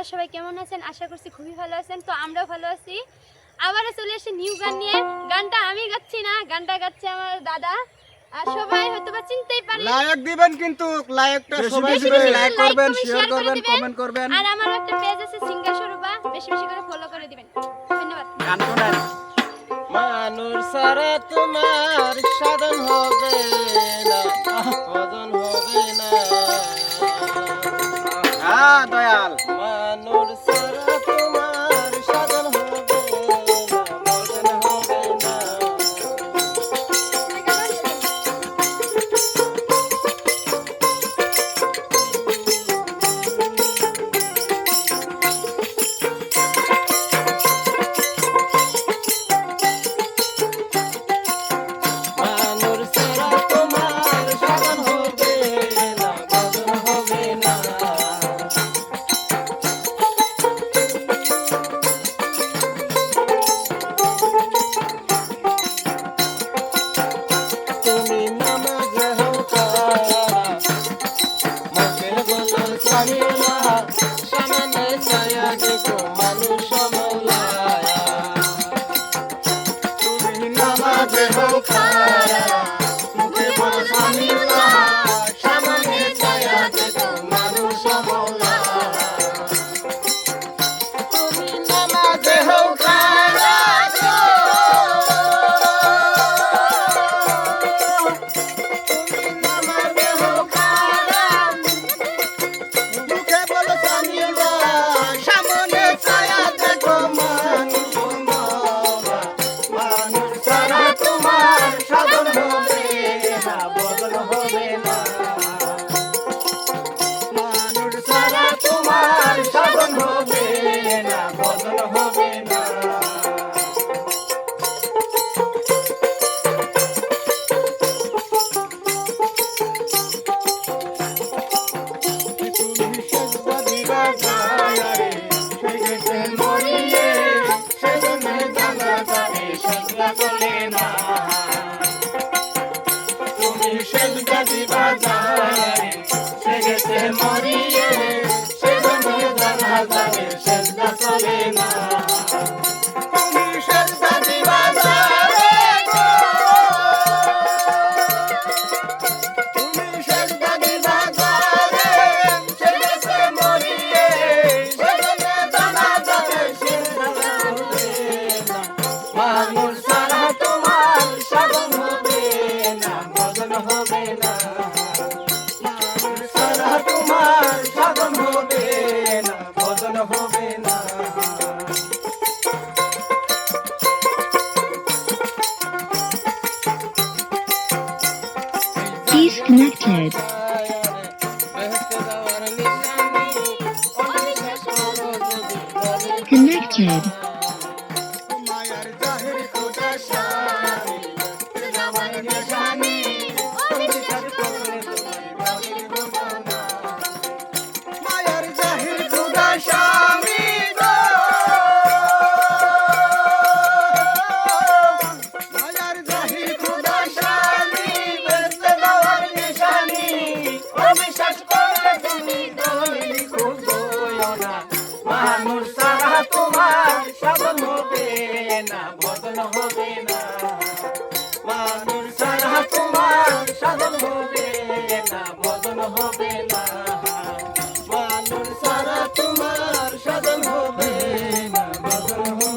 আপনারা সবাই কেমন আছেন? আশা করছি খুবই ভালো আছেন। তো আমরাও ভালো আছি। আবারও চলে এসেছি নিউ গান নিয়ে। গানটা আমি গাচ্ছি না, গানটা গাচ্ছে আমার দাদা। আর সবাই হয়তো বা চিনতেই পারেন। লাইক দিবেন, কিন্তু লাইকটা সবাই দিবেন, লাইক করবেন, শেয়ার করবেন, কমেন্ট করবেন। আর আমার একটা পেজ আছে সিঙ্গার স্বরূপা, বেশি বেশি করে ফলো করে দিবেন। ধন্যবাদ। গান শোনেন। মানুষ সারা তোমার সাধন হবে না, ভজন হবে না। হ্যাঁ দয়াল। মানুষ সারা তোমার সাধন হবে না, ভজন হবে না। মানুষ সারা তোমার সাধন হবে না, ভজন হবে না। তুমি নামাজে হও খাড়া, মুখের বলো সামিলা, সামনে ছায়া দেখো মানুষ মৌলায়া। তুমি নামাজে হও খাড়া, মুখে বলো সামিলা, সামনে ছায়া দেখো মানুষ মওলা। তুমি নামাজে হও খাড়া, তুমি নামাজে হও খাড়া, মুখে বলো সামিলা, সামনে ছায়া দেখো মানুষ মওলা। মানুষ ছাড়া তোমার সাধন হবে না, বদল হবে না। মানুষ ছাড়া তোমার সাধন হবে না, বদল হবে না। তুমি সেজদা দিবা যায় রে, সেজেতে মরিয়ে, সেজনে জানা যায়, সেজদা চলে না। তুমি সেজদা দিবা যায় রে, সেজেতে মরিয়ে, সেজনে জানা যায়, সেজদা চলে না। তুমি সেজদা দিবা যায় রে গো, তুমি সেজদা দিবা যায় রে, সেজেতে মরিয়ে, সেজনে জানা যায়, সেজদা চলে না। মানুষ ছাড়া তোমার সাধন হবে না, বদল হবে না। মানুষ ছাড়া তোমার সাধন হবে না, বদল হবে না। Disconnected. Connected. মায়ার জাহির খোদা শানি, যাওয়ার নিশানি, অবিশ্বাস করলে তোমার বাড়ি হবো না। মায়ার জাহির খোদা শানি গো, মায়ার জাহির খোদা শানি, বেঁচে যাওয়ার নিশানি, অবিশ্বাস করলে তুমি দলি খুঁজো না। মানুষ ছাড়া তোমার সাধন হবে না, বদল হবে না। মানুষ ছাড়া তোমার সাধন হবে না, বদল হবে না। মানুষ ছাড়া তোমার সাধন হবে না, বদল হবে না।